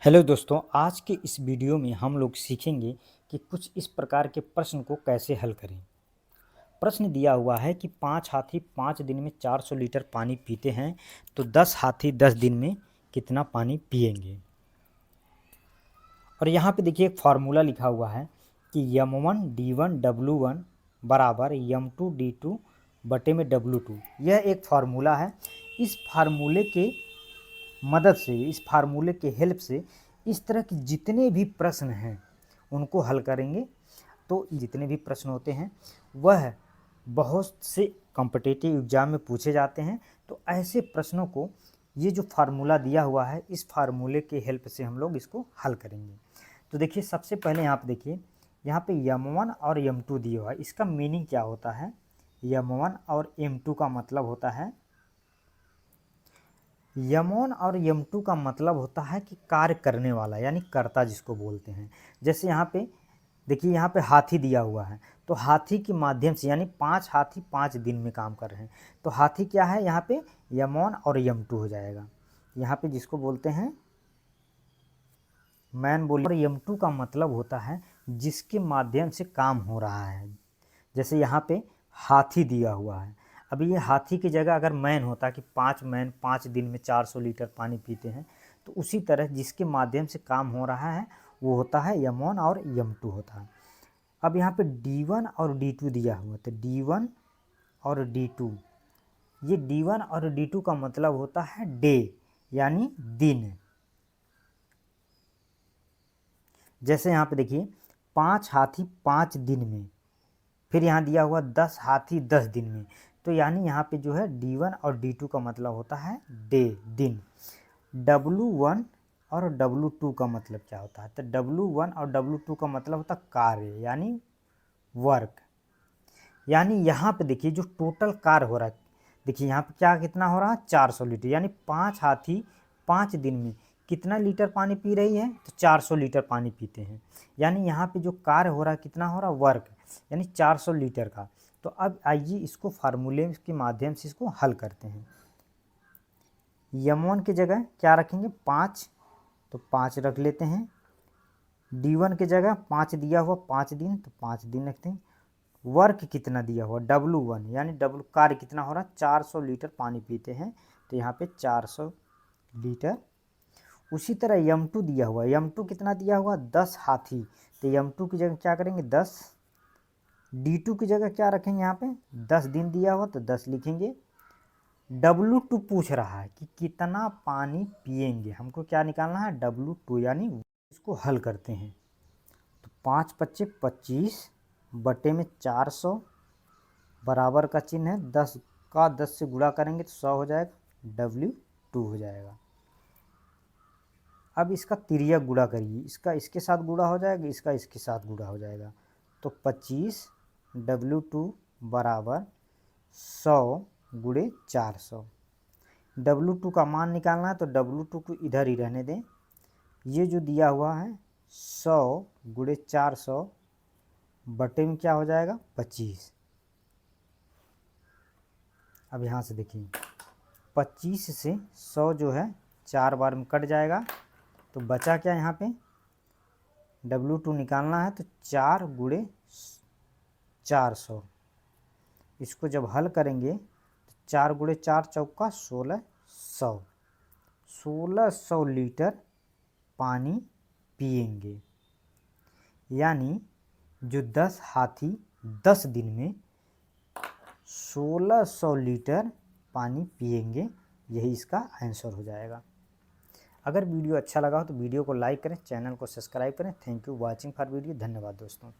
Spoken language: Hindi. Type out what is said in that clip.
हेलो दोस्तों, आज के इस वीडियो में हम लोग सीखेंगे कि कुछ इस प्रकार के प्रश्न को कैसे हल करें। प्रश्न दिया हुआ है कि 5 हाथी 5 दिन में 400 लीटर पानी पीते हैं, तो 10 हाथी 10 दिन में कितना पानी पिएंगे। और यहाँ पे देखिए एक फार्मूला लिखा हुआ है कि m1 d1 w1 बराबर m2 d2 बटे में w2। यह एक फार्मूला है। इस फार्मूले के मदद से, इस फार्मूले के हेल्प से इस तरह के जितने भी प्रश्न हैं उनको हल करेंगे। तो जितने भी प्रश्न होते हैं वह बहुत से कॉम्पिटिटिव एग्ज़ाम में पूछे जाते हैं। तो ऐसे प्रश्नों को ये जो फार्मूला दिया हुआ है, इस फार्मूले के हेल्प से हम लोग इसको हल करेंगे। तो देखिए सबसे पहले यहाँ पे देखिए, यहाँ पे m1 और m2 दिया हुआ है। इसका मीनिंग क्या होता है? m1 और m2 का मतलब होता है, यम1 और यम2 का मतलब होता है कि कार्य करने वाला, यानी कर्ता जिसको बोलते हैं। जैसे यहाँ पे देखिए, यहाँ पे हाथी दिया हुआ है, तो हाथी के माध्यम से यानी 5 हाथी 5 दिन में काम कर रहे हैं, तो हाथी क्या है यहाँ पे? यम1 और यम2 हो जाएगा। यहाँ पे जिसको बोलते हैं मैन बोलिए। और यम2 का मतलब होता है जिसके माध्यम से काम हो रहा है। जैसे यहाँ पे हाथी दिया हुआ है, अभी ये हाथी की जगह अगर मैन होता कि 5 मैन 5 दिन में 400 लीटर पानी पीते हैं, तो उसी तरह जिसके माध्यम से काम हो रहा है वो होता है यम1 और यम2 होता है। अब यहाँ पे d1 और d2 दिया हुआ, तो d1 और d2, ये d1 और d2 का मतलब होता है डे, यानी दिन। जैसे यहाँ पे देखिए 5 हाथी 5 दिन में, फिर यहाँ दिया हुआ 10 हाथी 10 दिन में, तो यानी यहाँ पे जो है d1 और d2 का मतलब होता है डे, दिन। w1 और w2 का मतलब क्या होता है? तो w1 और w2 का मतलब होता है कार्य, यानी वर्क। यानी यहाँ पे देखिए जो टोटल कार्य हो रहा है, देखिए यहाँ पे क्या कितना हो रहा है? 400 लीटर, यानी 5 हाथी 5 दिन में कितना लीटर पानी पी रही है? तो 400 लीटर पानी पीते हैं। यानी यहाँ पे जो कार्य हो रहा है कितना हो रहा है? वर्क, यानी 400 लीटर का। तो अब आइए इसको फार्मूले के माध्यम से इसको हल करते हैं। यम1 की जगह क्या रखेंगे? 5, तो 5 रख लेते हैं। d1 की जगह 5 दिया हुआ 5 दिन, तो 5 दिन रखते हैं। वर्क कितना दिया हुआ? w1, यानी w कार्य कितना हो रहा है? 400 लीटर पानी पीते हैं, तो यहाँ पे 400 लीटर। उसी तरह यम2 दिया हुआ, यम2 कितना दिया हुआ? 10 हाथी, तो यम2 की जगह क्या करेंगे? 10। d2 की जगह क्या रखेंगे? यहाँ पे 10 दिन दिया हुआ, तो 10 लिखेंगे। w2 पूछ रहा है कि कितना पानी पिएंगे, हमको क्या निकालना है? w2, यानी इसको हल करते हैं। तो 5 पच्चे 25 बटे में 400 बराबर का चिन्ह है, 10 का 10 से गुणा करेंगे तो 100 हो जाएगा, w2 हो जाएगा। अब इसका तिर्यक गुणा करिए, इसका इसके साथ गुणा हो जाएगा, इसका इसके साथ गुणा हो जाएगा, तो 25 w2 बराबर 100 गुणे 400। w2 का मान निकालना है, तो w2 को इधर ही रहने दें। ये जो दिया हुआ है 100 गुणे 400 बटे में क्या हो जाएगा? 25। अब यहाँ से देखिए 25 से 100 जो है 4 बार में कट जाएगा, तो बचा क्या यहाँ पे? w2 निकालना है, तो 4 गुणे 400। इसको जब हल करेंगे तो 4 गुणे 4 चौका 1600, 1600 लीटर पानी पिएंगे। यानी जो 10 हाथी 10 दिन में 1600 लीटर पानी पिएंगे, यही इसका आंसर हो जाएगा। अगर वीडियो अच्छा लगा हो तो वीडियो को लाइक करें, चैनल को सब्सक्राइब करें। Thank you watching for video. धन्यवाद दोस्तों।